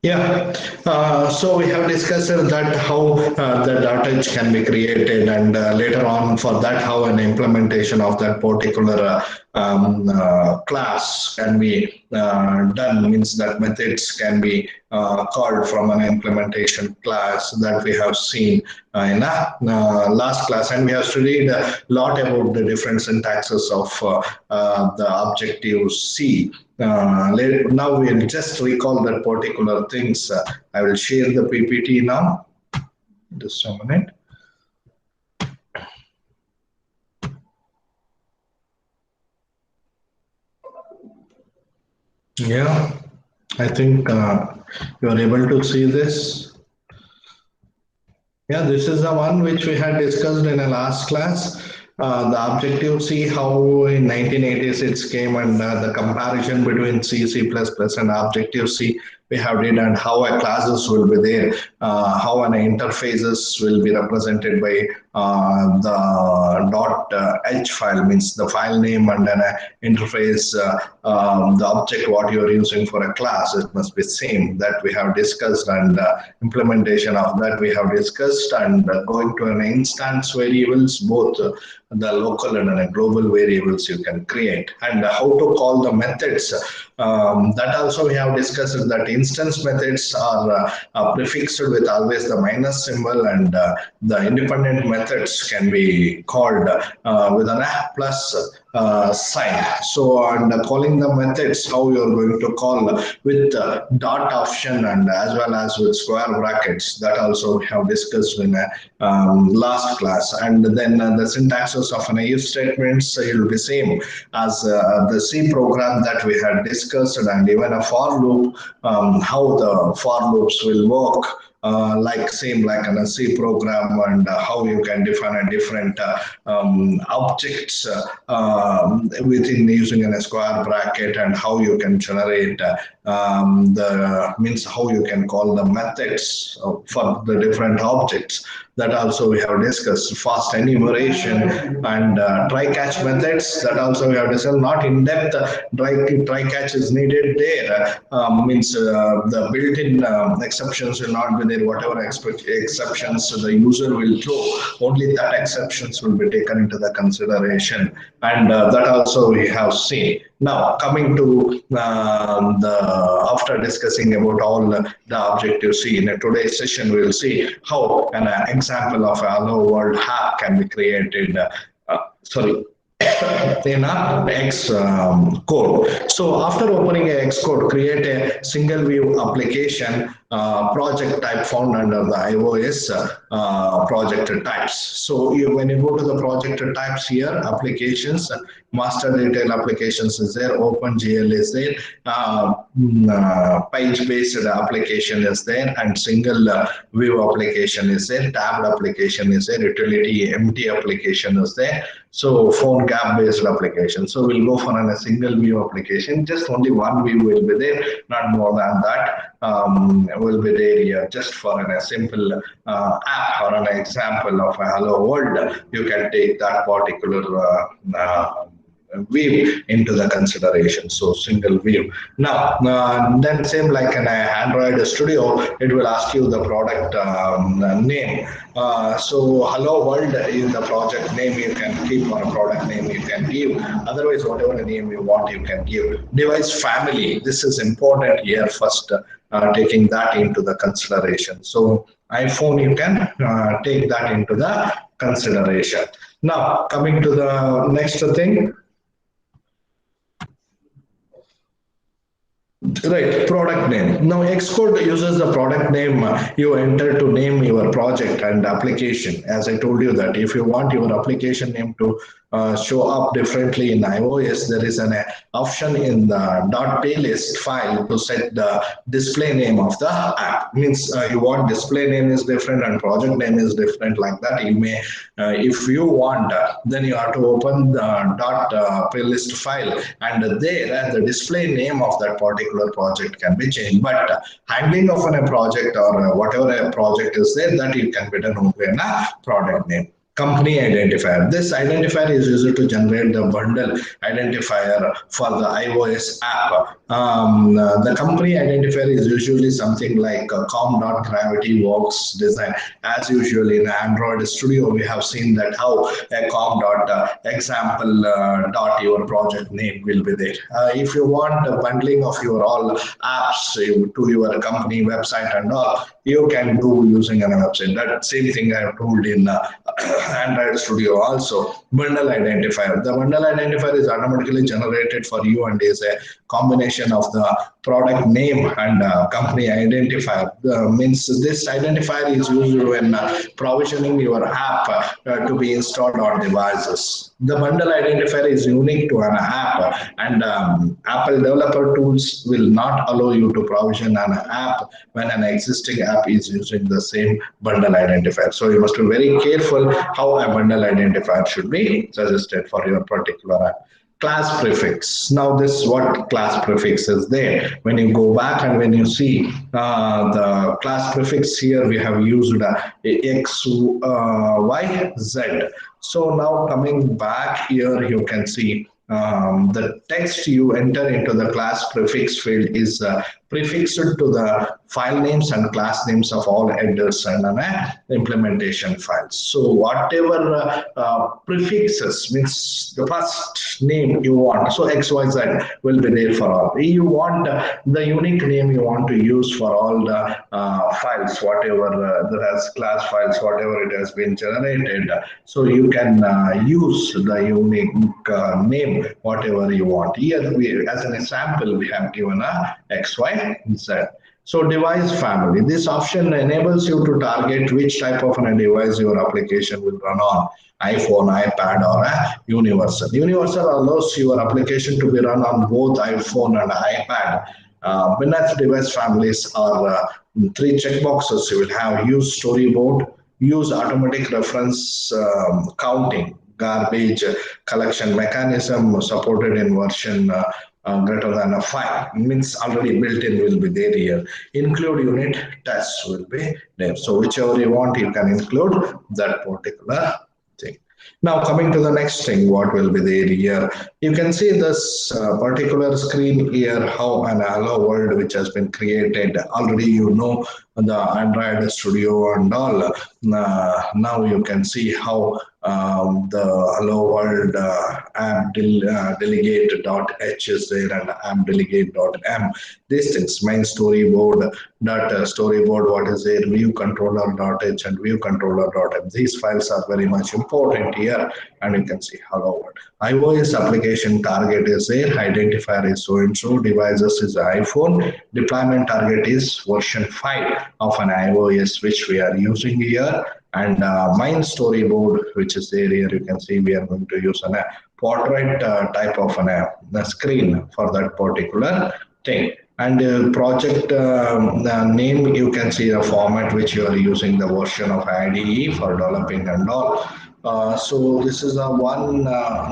Yeah, so we have discussed that how the data can be created, and later on for that how an implementation of that particular class can be done. Means that methods can be called from an implementation class that we have seen in a last class, and we have studied a lot about the different syntaxes of the Objective C. Now we'll just recall that particular things. I will share the PPT now. Just a minute. Yeah, I think you are able to see this. Yeah, this is the one which we had discussed in a last class. The Objective C, how in 1986 came, and the comparison between C, C++, and Objective C we have did, and how a classes will be there, how an interfaces will be represented by the .h file, means the file name, and then interface, the object what you are using for a class, it must be same that we have discussed, and implementation of that we have discussed, and going to an instance variables, both the local and global variables you can create, and how to call the methods. That also we have discussed, that instance methods are prefixed with always the minus symbol, and the independent methods can be called with an plus sign. So, and calling the methods, how you are going to call with dot option, and as well as with square brackets, that also we have discussed in last class. And then the syntaxes of an if statements will be same as the C program that we had discussed, and even a for loop, how the for loops will work. Like same like in a C program, and how you can define a different objects within using a square bracket, and how you can generate the means how you can call the methods for the different objects. That also we have discussed. Fast enumeration and try catch methods, that also we have discussed. Not in depth, try catch is needed there. Means the built-in exceptions will not be there. Whatever exceptions the user will throw, only that exceptions will be taken into the consideration, and that also we have seen. Now coming to after discussing about all the Objective C, in today's session we will see how an example of a hello world app can be created. Sorry, in a X code. So after opening a X code, create a single view application project type found under the iOS project types. So when you go to the project types here, applications, master detail applications is there, OpenGL is there, page-based application is there, and single view application is there, tabbed application is there, utility empty application is there. So phone gap-based application. So we'll go for a single view application. Just only one view will be there, not more than that. Will be there here just for a simple app or an example of a hello world. You can take that particular view into the consideration. So single view. Now then same like an Android Studio, it will ask you the product name. So hello world is the project name you can keep, or a product name you can give. Otherwise whatever name you want you can give. Device family, this is important here first, taking that into the consideration. So iPhone, you can take that into the consideration. Now coming to the next thing. Right, product name. Now Xcode uses the product name you enter to name your project and application. As I told you that if you want your application name to show up differently in iOS, there is an option in the .plist file to set the display name of the app. Means you want display name is different and project name is different, like that. You may, if you want, then you have to open the .plist file, and there the display name of that particular project can be changed. But handling of a project or whatever a project is there, that you can be done only in a product name. company identifier. This identifier is used to generate the bundle identifier for the iOS app. The company identifier is usually something like com.gravity works design. As usual in Android Studio, we have seen that how a com.example dot your project name will be there. If you want the bundling of your all apps to your company website and all, you can do using a website. That same thing I have told in Android Studio also. Bundle identifier. The bundle identifier is automatically generated for you and is a combination of the product name and company identifier. Means this identifier is used when provisioning your app to be installed on devices. The bundle identifier is unique to an app, and Apple developer tools will not allow you to provision an app when an existing app is using the same bundle identifier. So you must be very careful how a bundle identifier should be suggested for your particular app. Class prefix. Now this what class prefix is there. When you go back and when you see the class prefix here, we have used x, y, z. So now coming back here, you can see the text you enter into the class prefix field is prefixed to the file names and class names of all headers and implementation files. So whatever prefixes means the first name you want. So XYZ will be there for all. You want the unique name you want to use for all the files, whatever that has class files, whatever it has been generated. So you can use the unique name, whatever you want. Here, as an example, we have given a XYZ. So device family. This option enables you to target which type of a device your application will run on. iPhone, iPad, or a Universal. Universal allows your application to be run on both iPhone and iPad. BMSIT device families are three checkboxes. You will have use storyboard, use automatic reference counting, garbage collection mechanism supported in version greater than a 5 means already built in will be there here. Include unit tests will be there. So whichever you want, you can include that particular thing. Now coming to the next thing, what will be there here? You can see this particular screen here, how an hello world which has been created. Already you know the Android Studio and all. Now you can see how the hello world app delegate.h is there and app delegate.m. These things, main storyboard, storyboard, what is there, view controller.h and view controller.m. These files are very much important here, and you can see hello world. iOS application target is there, identifier is so and so, devices is iPhone, deployment target is version 5 of an iOS which we are using here, and main storyboard which is there here. You can see we are going to use a portrait type of a screen for that particular thing. And project name, you can see the format which you are using, the version of IDE for developing and all. So this is a one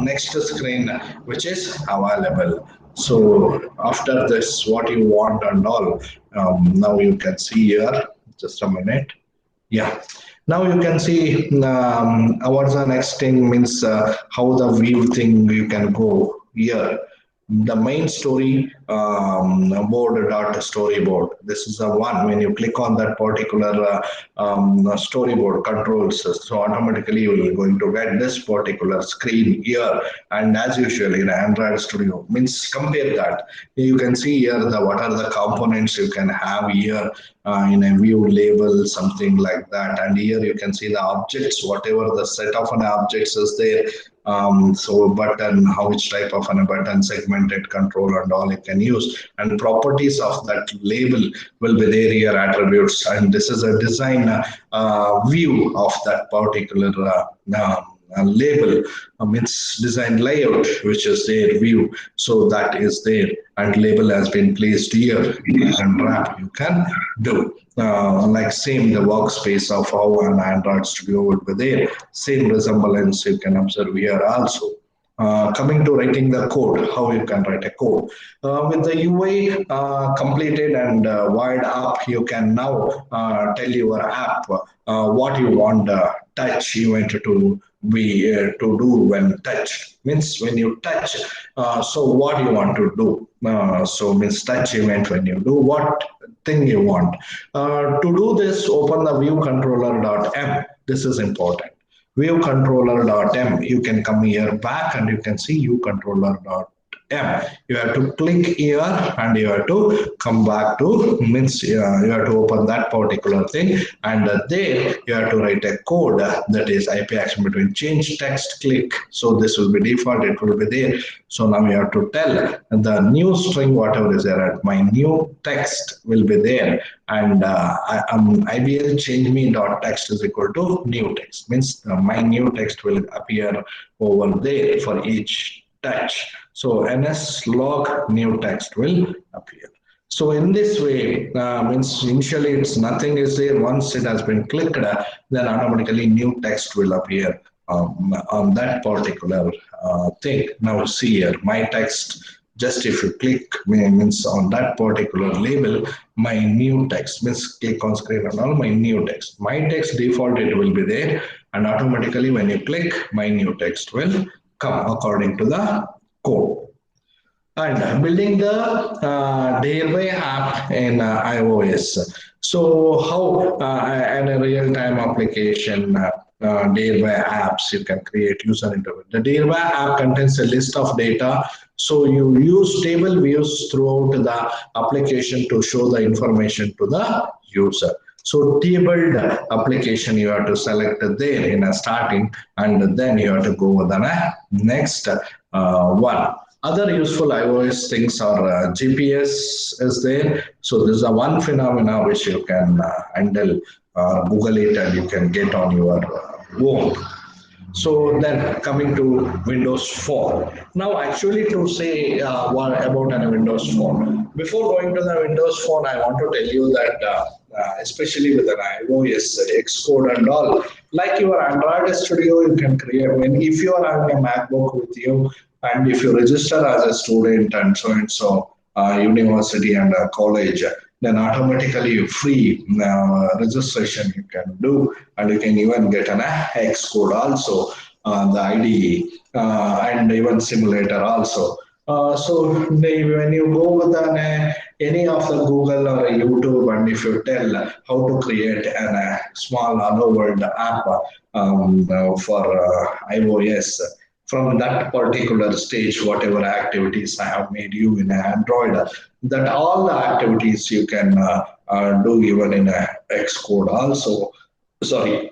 next screen which is available. So after this, what you want and all, now you can see here, just a minute. Yeah. Now you can see what's the next thing means how the view thing you can go here. The main story board dot storyboard. This is the one when you click on that particular storyboard controls, so automatically you will going to get this particular screen here. And as usual in Android Studio, means compare that. You can see here the what are the components you can have here in a view label, something like that. And here you can see the objects, whatever the set of an objects is there. So button, how which type of a button, segmented control and all you can use, and properties of that label will be there here, attributes, and this is a design view of that particular label, means design layout which is there view, so that is there, and label has been placed here. You can wrap, you can do like same the workspace of how an Android Studio would be there, same resemblance you can observe here also. Coming to writing the code, how you can write a code. With the UI completed and wired up, you can now tell your app what you want touch event to be to do when touched. Means when you touch. So what you want to do? So means touch event when you do what thing you want. To do this, open the view controller.m. This is important. View controller.m. You can come here back and you can see view controller.m. You have to click here and you have to come back to means you have to open that particular thing, and there you have to write a code that is IP action between change text click. So this will be default, it will be there. So now you have to tell the new string whatever is there, my new text will be there, and IBL change me dot text is equal to new text, means my new text will appear over there for each touch. So ns log new text will appear. So in this way, means initially it's nothing is there. Once it has been clicked, then automatically new text will appear on that particular thing. Now see here, my text. Just if you click means on that particular label, my new text means click on screen and all my new text. My text default it will be there, and automatically when you click, my new text will come according to the code. And building the Thereby app in iOS. So how in a real-time application, Thereby apps you can create user interface. The Thereby app contains a list of data. So you use table views throughout the application to show the information to the user. So tabled application you have to select there in a starting, and then you have to go with the next one. Other useful iOS things are GPS is there. So this is a one phenomena which you can handle, Google it, and you can get on your own. So then coming to Windows Phone. Now actually to say what about a Windows Phone. Before going to the Windows Phone, I want to tell you that especially with an iOS, Xcode and all, like your Android Studio, you can create, if you are having a MacBook with you, and if you register as a student and so university and college, then automatically free registration you can do, and you can even get an Xcode also, the IDE, and even simulator also. So when you go with any of the Google or YouTube, and if you tell how to create a small hello world app for iOS, from that particular stage, whatever activities I have made you in Android, that all the activities you can do even in Xcode also. Sorry.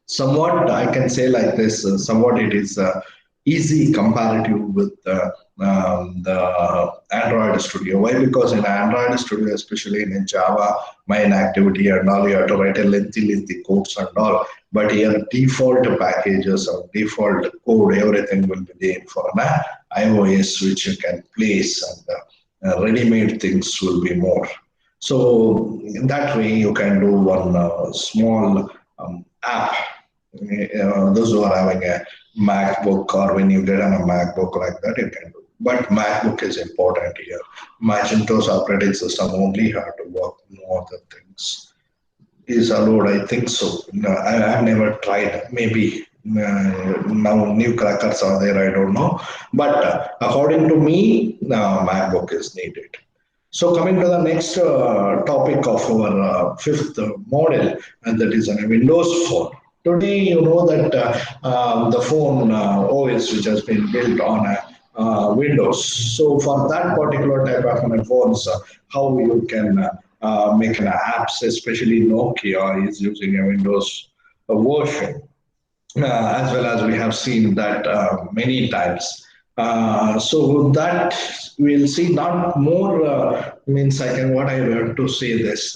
Somewhat I can say like this, somewhat it is easy comparative with the Android Studio. Why? Because in Android Studio, especially in Java, main activity and all, you have to write a lengthy codes and all. But here, default packages or default code, everything will be there for an iOS, which you can place, and ready-made things will be more. So in that way, you can do one small app. Those who are having a MacBook, or when you get on a MacBook like that, you can do. But MacBook is important here. Macintosh operating system only have to work, no other things. Is allowed, I think so. No, I've never tried. Maybe now new crackers are there, I don't know. But according to me, MacBook is needed. So coming to the next topic of our fifth model, and that is a Windows Phone. Today, you know that the phone OS, which has been built on Windows. So for that particular type of phones, how you can make an apps, especially Nokia is using a Windows version, as well as we have seen that many times. So that we'll see not more means I can what I want to say this.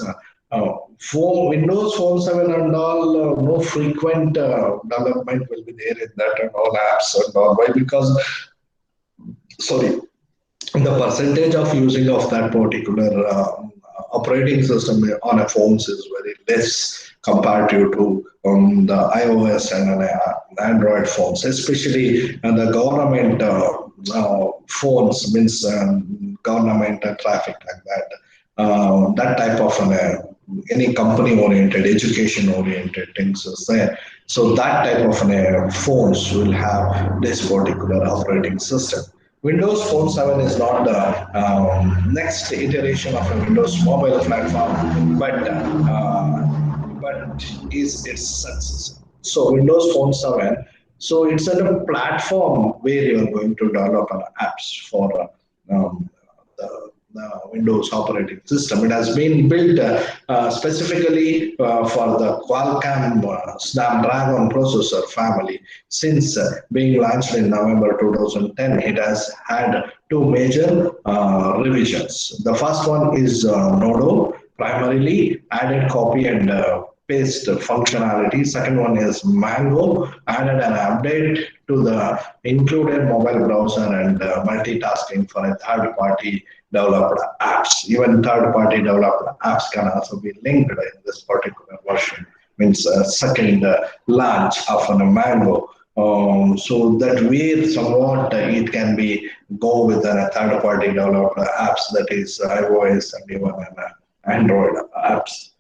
For Windows Phone 7 and all, no frequent development will be there in that and all apps and all. Why? Because, sorry, the percentage of using of that particular operating system on a phones is very less compared to the iOS and Android phones, especially the government phones, means government traffic like that. That type of any company-oriented, education-oriented things is there. So that type of phones will have this particular operating system. Windows Phone 7 is not the next iteration of a Windows mobile platform, but is its successor. So Windows Phone 7, so it's a platform where you're going to develop apps for the Windows operating system. It has been built specifically for the Qualcomm Snapdragon processor family. Since being launched in November 2010, it has had two major revisions. The first one is Nodo, primarily added copy and paste functionality. Second one is Mango, added an update to the included mobile browser and multitasking for a third-party developed apps. Even third-party developed apps can also be linked in this particular version. Means second launch of a Mango. So that way somewhat it can be go with a third-party developed apps, that is iOS and even Android apps.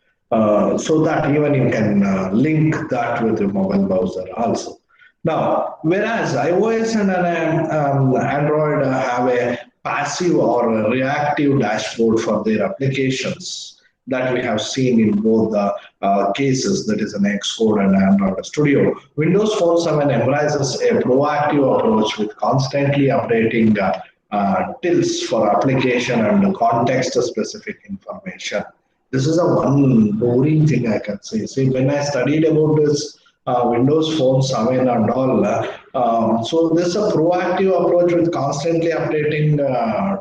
So that even you can link that with the mobile browser also. Now, whereas iOS and Android have a passive or a reactive dashboard for their applications that we have seen in both the cases, that is an Xcode and Android Studio. Windows Phone 7 embraces a proactive approach with constantly updating tills for application and context-specific information. This is a one boring thing I can say. See, when I studied about this Windows Phone 7 and all, so this is a proactive approach with constantly updating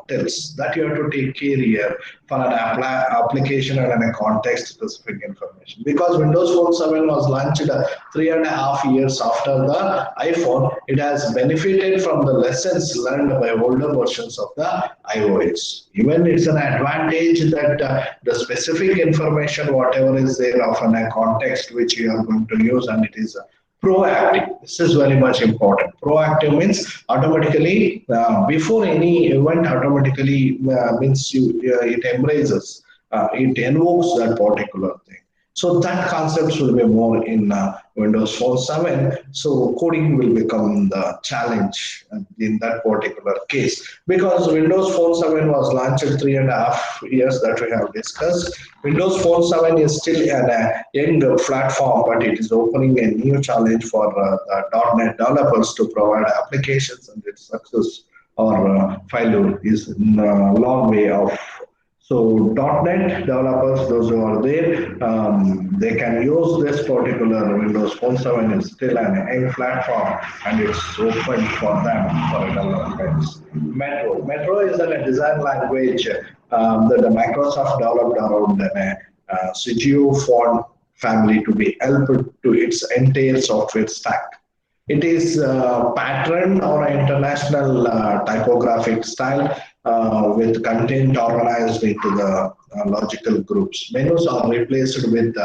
tills that you have to take care here for an application and a context-specific information. Because Windows Phone 7 was launched 3.5 years after the iPhone, it has benefited from the lessons learned by older versions of the iOS. Even it's an advantage that the specific information, whatever is there of a context which you are going to use, and it is proactive. This is very much important. Proactive means automatically before any event, automatically means it embraces, it invokes that particular thing. So that concepts will be more in Windows Phone 7. So coding will become the challenge in that particular case, because Windows Phone 7 was launched 3.5 years that we have discussed. Windows Phone 7 is still a young platform, but it is opening a new challenge for the .NET developers to provide applications, and its success or failure is in a long way off. So .NET developers, those who are there, they can use this particular Windows Phone 7 is still an young platform, and it's open for them for development. Metro is a design language that the Microsoft developed around a CGO font family to be helped to its entire software stack. It is patterned on an international typographic style with content organized into the logical groups. Menus are replaced with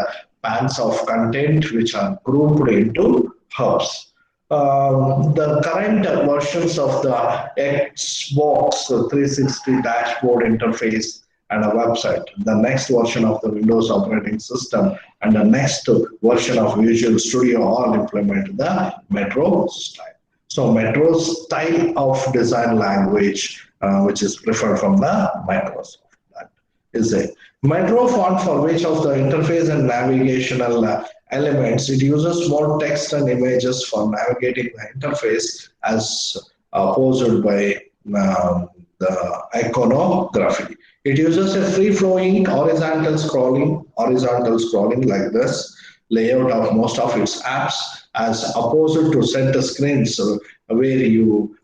pans of content which are grouped into hubs. The current versions of the Xbox 360 dashboard interface and a website, the next version of the Windows operating system, and the next version of Visual Studio all implement the Metro style. So Metro style of design language, which is preferred from the Microsoft. That is it. Metro font for which of the interface and navigational elements, it uses more text and images for navigating the interface as opposed by the iconography. It uses a free-flowing horizontal scrolling like this layout of most of its apps, as opposed to center screens where you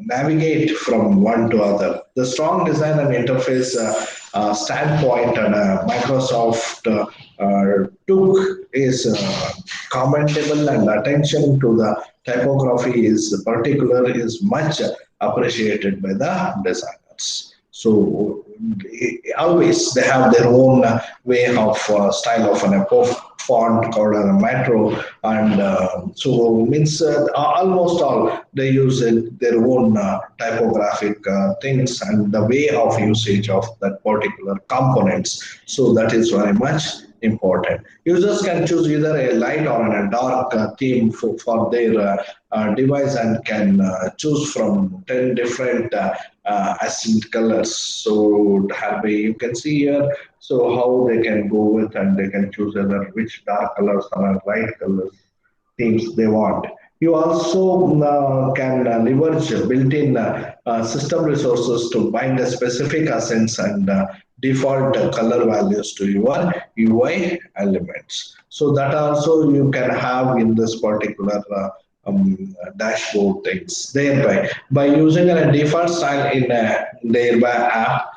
navigate from one to other. The strong design and interface standpoint and Microsoft took is commendable, and attention to the typography is particular is much appreciated by the designers. So always they have their own way of style of an font called a metro, and so means almost all they use their own typographic things and the way of usage of that particular components. So that is very much important. Users can choose either a light or a dark theme for their device and can choose from 10 different accent colors. So you can see here, so how they can go with, and they can choose either which dark colors or light colors themes they want. You also can leverage built-in system resources to bind a specific assets and default color values to your UI elements. So that also you can have in this particular dashboard things. Thereby, by using a default style in a thereby app,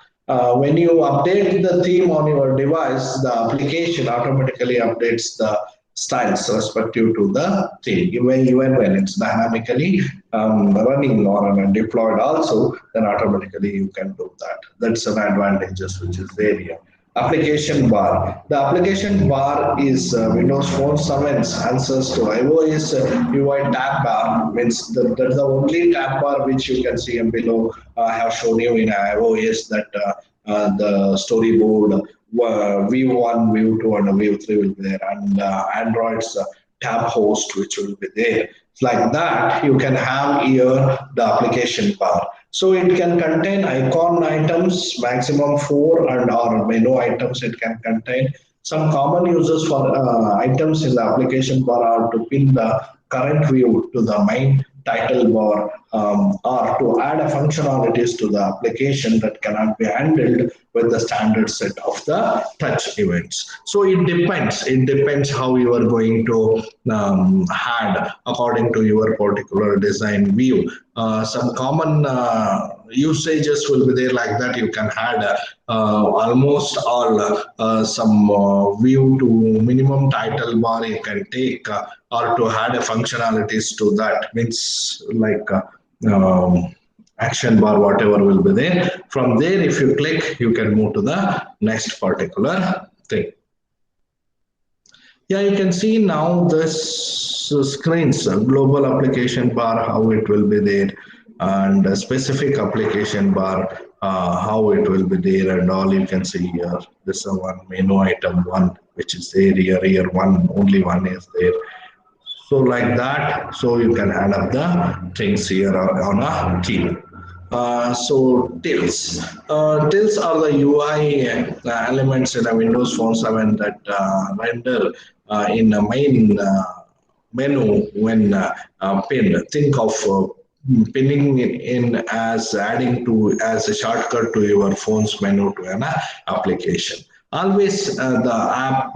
when you update the theme on your device, the application automatically updates the styles respective to the theme. Even when it's dynamically running or deployed also, then automatically you can do that. That's an advantage which is there here. Application bar. The application bar is Windows Phone 7's answers to iOS UI tab bar. Means that's the only tab bar which you can see, and below I have shown you in iOS that the storyboard view 1, view 2, and view 3 will be there, and Android's tab host which will be there. It's like that you can have here the application bar. So it can contain icon items, maximum 4, and or menu items it can contain. Some common uses for items in the application bar are to pin the current view to the main title bar, or to add a functionalities to the application that cannot be handled with the standard set of the touch events. So it depends. It depends how you are going to add according to your particular design view. Some common usages will be there like that. You can add almost all some view to minimum title bar you can take, or to add a functionalities to that, means like action bar, whatever will be there. From there, if you click, you can move to the next particular thing. Yeah, you can see now this screens, global application bar, how it will be there, and a specific application bar, how it will be there, and all you can see here. This is one menu item 1, which is there here, one, only one is there. So like that, so you can add up the things here on a theme. So tills. Tills are the UI elements in a Windows Phone 7 that render in the main menu when pinned. Think of pinning it in as adding to as a shortcut to your phone's menu to an application. Always the app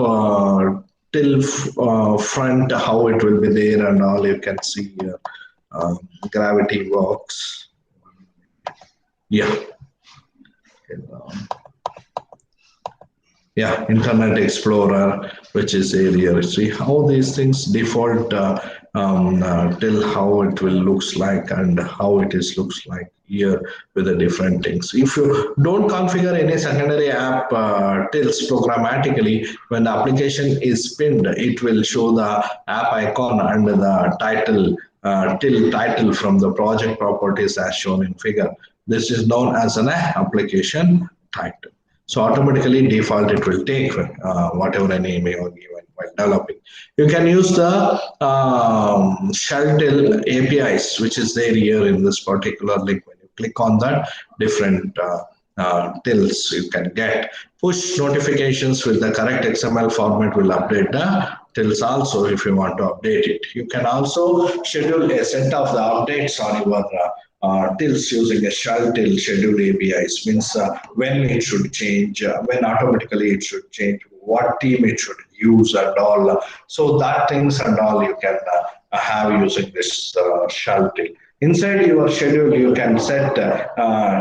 till front, how it will be there, and all you can see here. Gravity works. Yeah. Yeah, Internet Explorer, which is area. See how these things default till how it will looks like and how it is looks like here with the different things. If you don't configure any secondary app tills programmatically, when the application is pinned, it will show the app icon under the title till title from the project properties as shown in figure. This is known as an application title. So automatically default it will take whatever a name you are given while developing. You can use the shell till APIs, which is there here in this particular link. When you click on that, different tills you can get. Push notifications with the correct XML format will update the tills also if you want to update it. You can also schedule a set of the updates on your tills using a shell till schedule APIs, means when it should change, when automatically it should change, what team it should use and all. So that things and all you can have using this shell till. Inside your schedule, you can set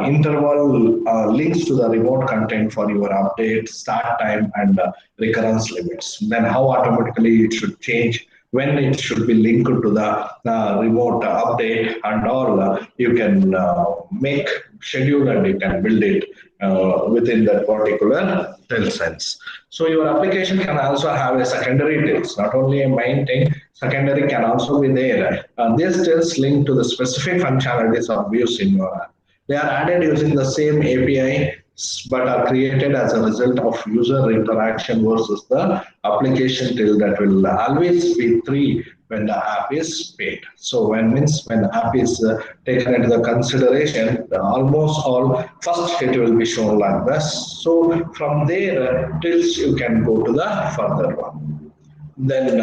interval links to the remote content for your update, start time, and recurrence limits. Then how automatically it should change when it should be linked to the remote update and all. You can make schedule and you can build it within that particular tell sense. So your application can also have a secondary tells, not only a main thing, secondary can also be there. These tells link to the specific functionalities of views in your app. They are added using the same API but are created as a result of user interaction versus the application till that will always be three when the app is paid. So when the app is taken into the consideration, almost all first it will be shown like this. So from there till you can go to the further one. Then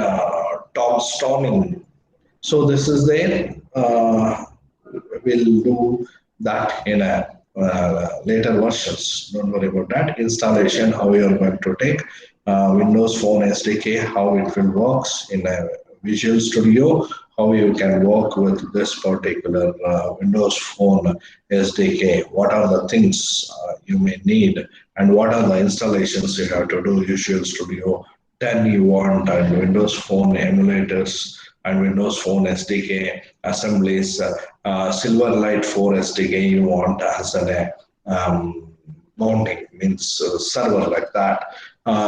top storming. So this is there. We'll do that in a later versions. Don't worry about that. Installation, how you are going to take Windows Phone SDK, how it will works in a Visual Studio, how you can work with this particular Windows Phone SDK, what are the things you may need, and what are the installations you have to do. Visual Studio 10 you want, and Windows Phone emulators, and Windows Phone SDK assemblies, Silverlight 4 SDK you want as an mounting, means server like that.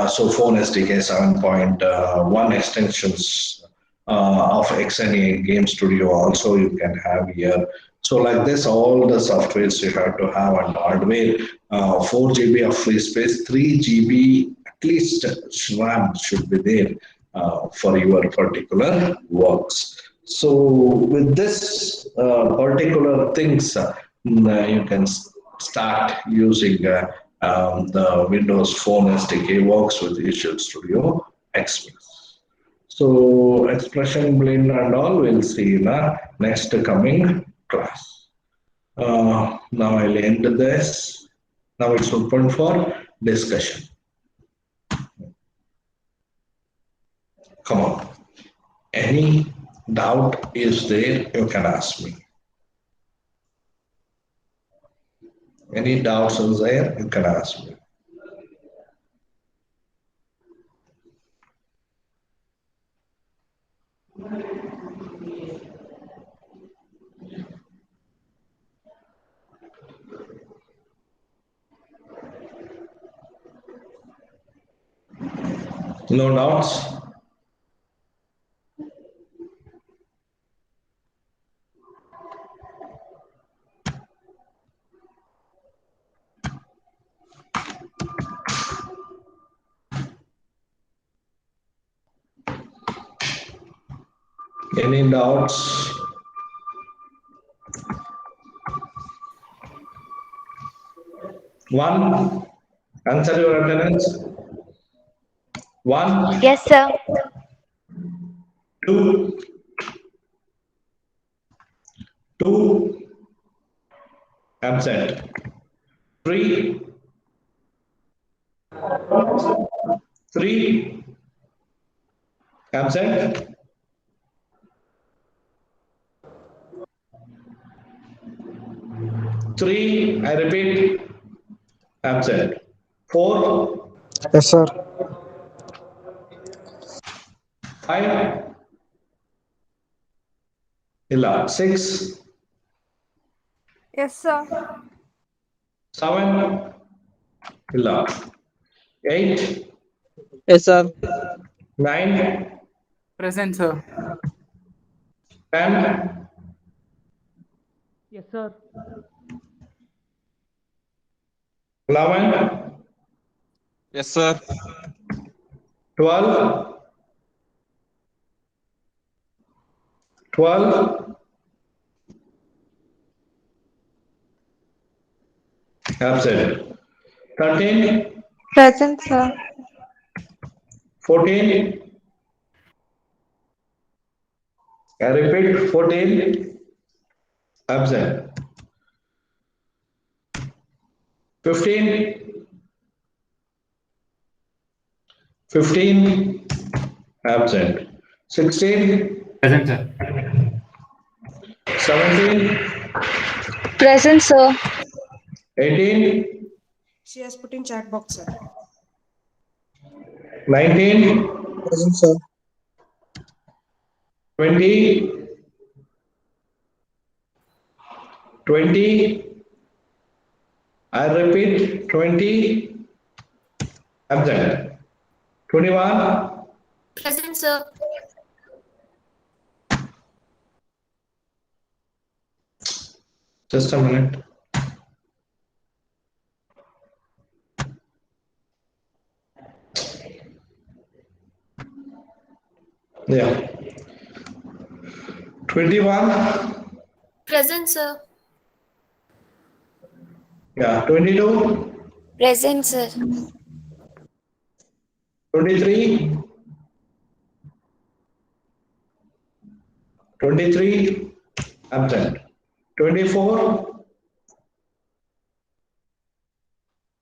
So Phone SDK 7.1 extensions of XNA Game Studio also you can have here. So like this, all the softwares you have to have on hardware, 4 GB of free space, 3 GB at least RAM should be there for your particular works. So with this particular things, you can start using the Windows Phone SDK works with Visual Studio Express. So expression blend and all we'll see in the next coming class. Now I'll end this. Now it's open for discussion. Come on. Any doubt is there, you can ask me. Any doubts is there, you can ask me. No doubts? Any doubts? One, answer your attendance. One. Yes, sir. Two. Two. Absent. Three. Three. Absent. Three. I repeat. Absent. Four. Yes, sir. Five. Illa. Six. Yes, sir. Seven. Illa. Eight. Yes, sir. Nine. Present, sir. 10. Yes, sir. 11. Yes, sir. 12. 12. Absent. 13. Present, sir. 14. I repeat, 14. Absent. 15. 15. Absent. 16. Present, sir. 17. Present, sir. 18. She has put in chat box, sir. 19. Present, sir. 20, 20. I repeat, 20. Absent. 21. Present, sir. Just a minute. Yeah. 21. Present, sir. Yeah. 22. Present, sir. 23. 23. Absent. 24.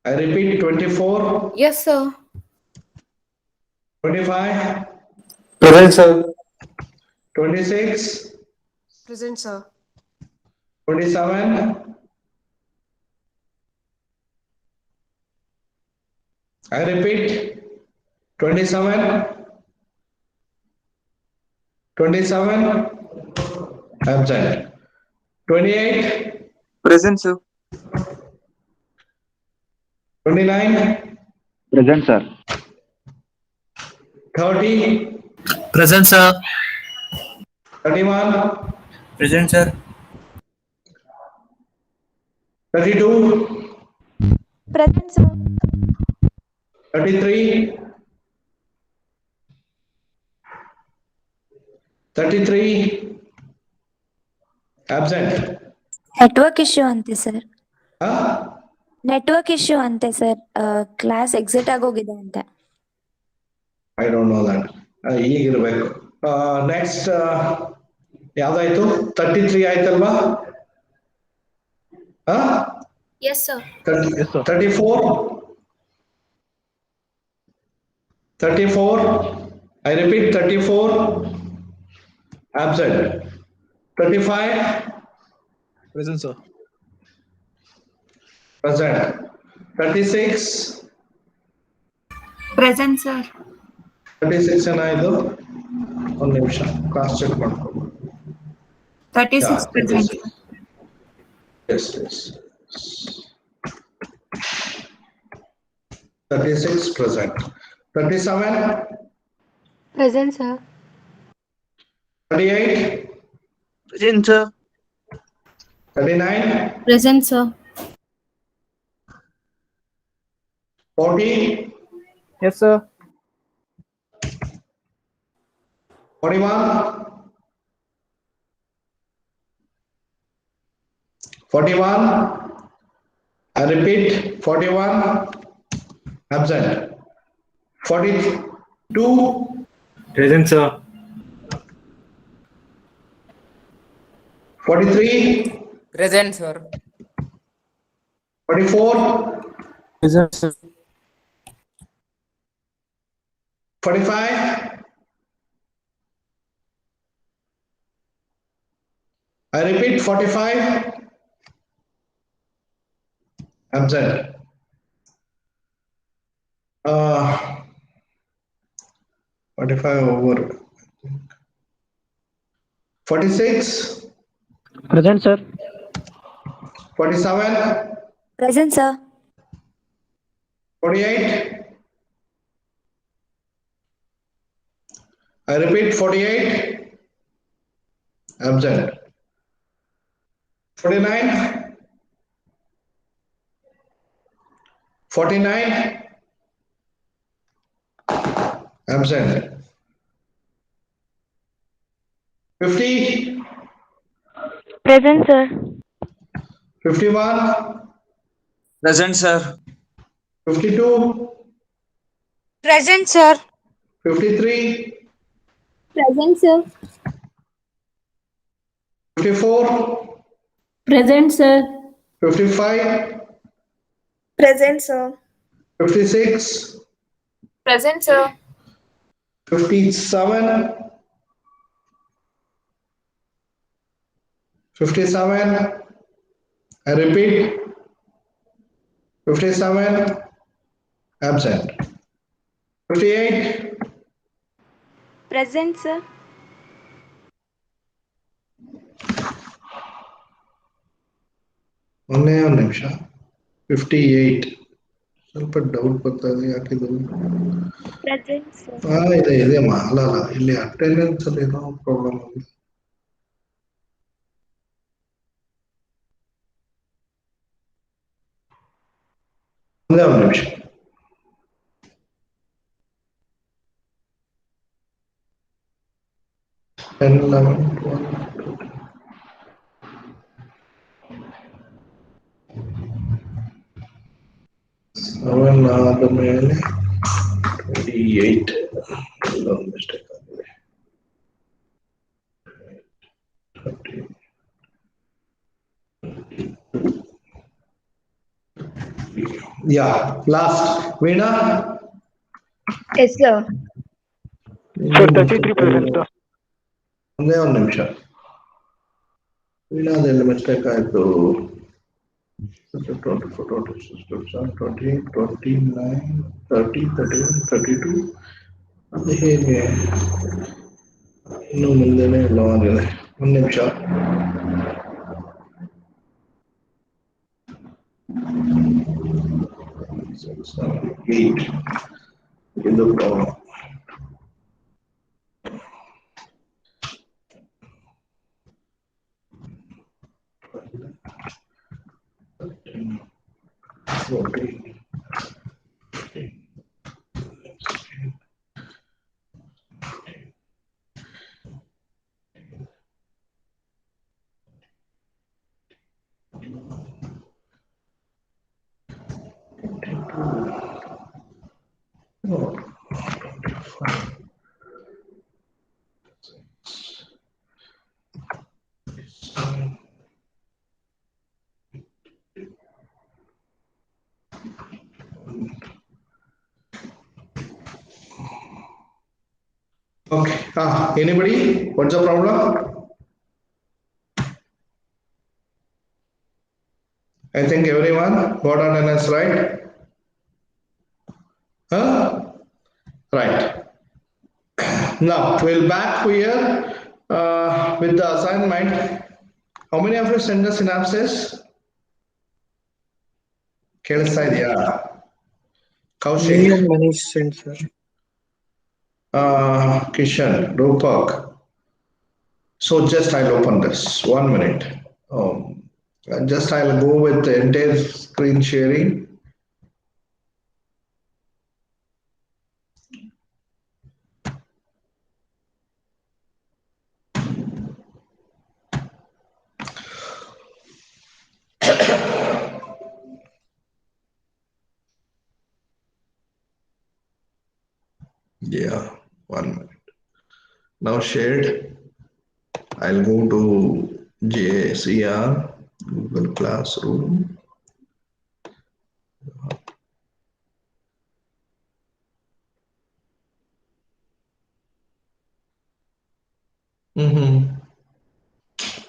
I repeat, 24. Yes, sir. 25. Present, sir. 26. Present, sir. 27. I repeat, 27. 27. Absent. 28. Present, sir. 29. Present, sir. 30. Present, sir. 31. Present, sir. 32. Present, sir. 33. 33. Absent. Network issue ಅಂತೆ sir. Huh? Network issue ಅಂತೆ sir. Class exit ಆಗೋಗಿದೆ ಅಂತೆ. I don't know that. ಈಗಿರ್ಬೇಕು. Next ಯಾವ್ದಾಯ್ತು? 33 ಆಯ್ತಲ್ವಾ? Yes, sir. 34. 34. I repeat, 34. Absent. 35. Present, sir. Present. 36. Present, sir. 36 ಏನಾಯ್ತು? ಒಂದು ನಿಮಿಷ ಕ್ರಾಸ್ ಚೆಕ್ ಮಾಡ್ಕೊ. 36 Yeah, present. Yes, yes. 36 present. 37. Present, sir. 38. Present, sir. 39. Present, sir. 40. Yes, sir. 41. 41. I repeat, 41. Absent. 42. Present, sir. 43. Present, sir. 44. Present, sir. 45. I repeat, 45. Absent. 45 over. 46. Present, sir. 47. Present sir. 48. I repeat, 48. Absent. 49. 49. Absent. 50. Present, sir. 51. Present, sir. 52. Present, sir. 53. Present, sir. 54. Present, sir. 55. Present, sir. 56. Present, sir. 57. 57. I repeat, 57. Absent. 58. Present, sir. ಒಂದೇ ಒಂದು ನಿಮಿಷ 58 ಸ್ವಲ್ಪ doubt ಬರ್ತಾ ಇದೆ ಯಾಕಿದು ಇದೆ ಅಮ್ಮ ಅಲ್ಲ ಇಲ್ಲಿ ಅಟೆಂಡೆನ್ಸ್ ಅಲ್ಲಿ ಏನೋ ಪ್ರಾಬ್ಲಮ್ ಆಗಿದೆ ಒಂದೇ ಒಂದು ನಿಮಿಷ 10 11 12 7 ಆದ ಮೇಲೆ 28 ಒಂದು ಮಿಸ್ಟೇಕ್ ಆಗಿದೆ 30 Yeah, last. Veena? Yes, sir. Sir, 33%, sir. ಒಂದೇ ಒಂದು ನಿಮಿಷ ವೀಣಾದಲ್ಲಿ ಮಿಸ್ಟೇಕ್ ಆಯಿತು 24, 20, 29, 30, 31, 32 ಅದು ಹೇಗೆ ಇನ್ನು ಮುಂದೆನೇ ಲಾಂಗ್ ಇದೆ ಒಂದು ನಿಮಿಷ ಇದು problem Okay. Anybody? What's the problem? I think everyone got attendance, right? Right. Now we'll back here with the assignment. How many of you send the synopsis? Kelsa, yeah. Kaushik. Me and Manish sent, sir. Kishan, Rupak. So just I'll open this 1 minute. Just I'll go with the entire screen sharing. Yeah, 1 minute. Now shared. I'll go to JCR, Google Classroom.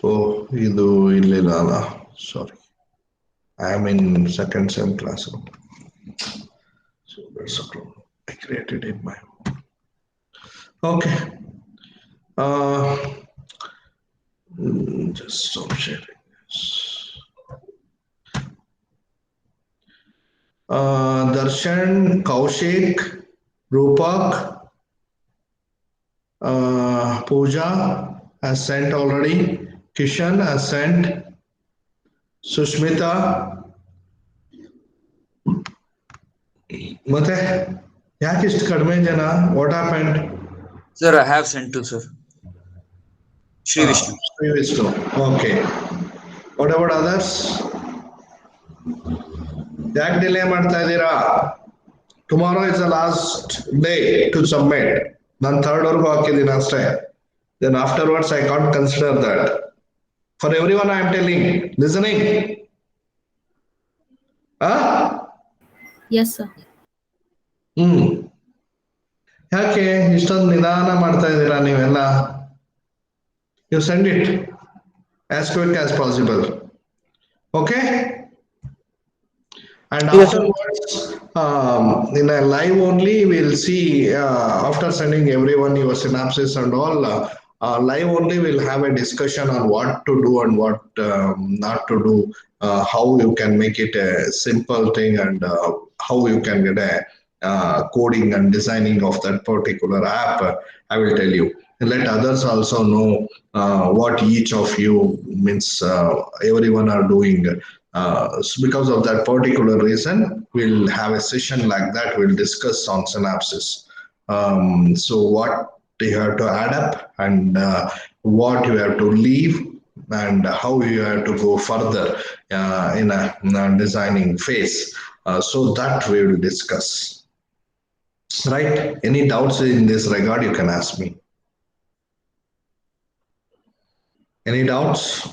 Oh, idu illilla. Sorry. I am in second sem classroom. So that's a problem. I created in my own. Okay. Just stop sharing this. Darshan, Kaushik, Rupak, Pooja has sent already. Kishan has sent. Sushmita. Mate, yaak ist kadme jana? What happened? Sir, I have sent to, sir. Shri Vishnu. Shri Vishnu. Okay. What about others? Yaak delay ಮಾಡ್ತಾ ಇದ್ದೀರಾ? Tomorrow is the last day to submit. ನಾನು 3rd ವರೆಗೂ ಹಾಕಿದ್ದೀನಿ ಅಷ್ಟೇ. Then afterwards I can't consider that. For everyone I am telling, listening. Yes, sir. ಯಾಕೆ ಇಷ್ಟೊಂದು ನಿಧಾನ ಮಾಡ್ತಾ ಇದ್ದೀರಾ ನೀವೆಲ್ಲ? You send it as quick as possible. Okay? And afterwards, in a live only, we'll see after sending everyone your synopsis and all. Live only will have a discussion on what to do and what not to do, how you can make it a simple thing, and how you can get a coding and designing of that particular app. I will tell you. Let others also know what each of you means everyone are doing. So because of that particular reason, we'll have a session like that. We'll discuss on synapses. So what you have to add up, and what you have to leave, and how you have to go further in a designing phase. So that we will discuss. Right? Any doubts in this regard, you can ask me. Any doubts?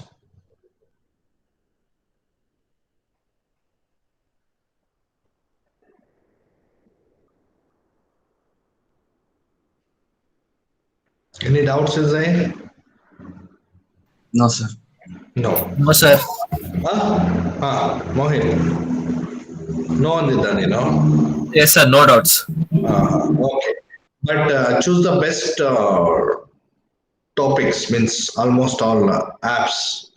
Any doubts is there? No, sir. No. No, sir. Mohit. No one did that, you know. Yes, sir. No doubts. Okay. But choose the best topics, means almost all apps.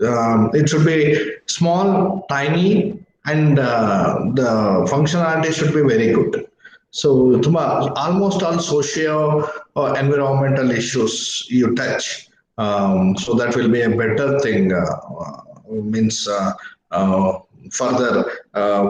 It should be small, tiny, and the functionality should be very good. So almost all socio or environmental issues you touch. So that will be a better thing. Means further,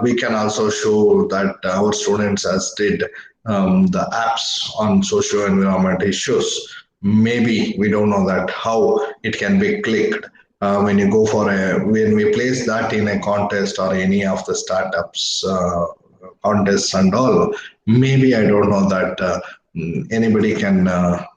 we can also show that our students has did the apps on socio environment issues. Maybe we don't know that how it can be clicked. When you go for when we place that in a contest or any of the startups contests and all, maybe I don't know that anybody can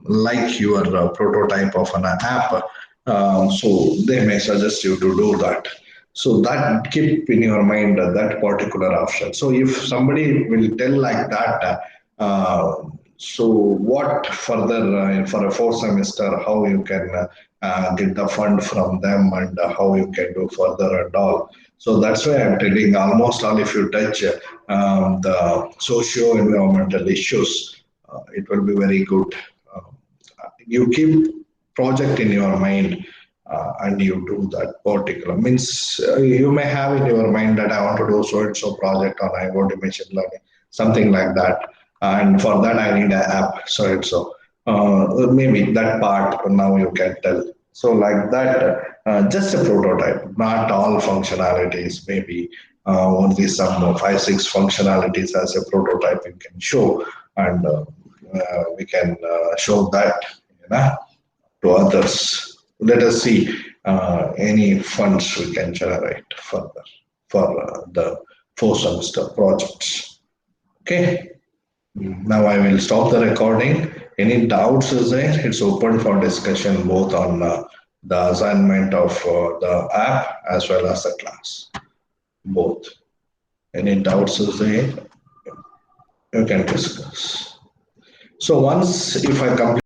like your prototype of an app. So they may suggest you to do that. So that keep in your mind that particular option. So if somebody will tell like that, so what further for a 4th semester, how you can get the fund from them, and how you can do further and all. So that's why I'm telling almost all, if you touch the socio-environmental issues, it will be very good. You keep project in your mind, and you do that particular. Means you may have in your mind that I want to do so and so project, or I want to machine learning, something like that. And for that, I need an app, so and so. Maybe that part now you can tell. So like that, just a prototype, not all functionalities, maybe only some 5-6 functionalities as a prototype you can show, and we can show that, you know, to others. Let us see any funds we can generate further for the 4th semester projects. Okay. Now I will stop the recording. Any doubts is there? It's open for discussion both on the assignment of the app as well as the class. Both. Any doubts is there? You can discuss. So once if I complete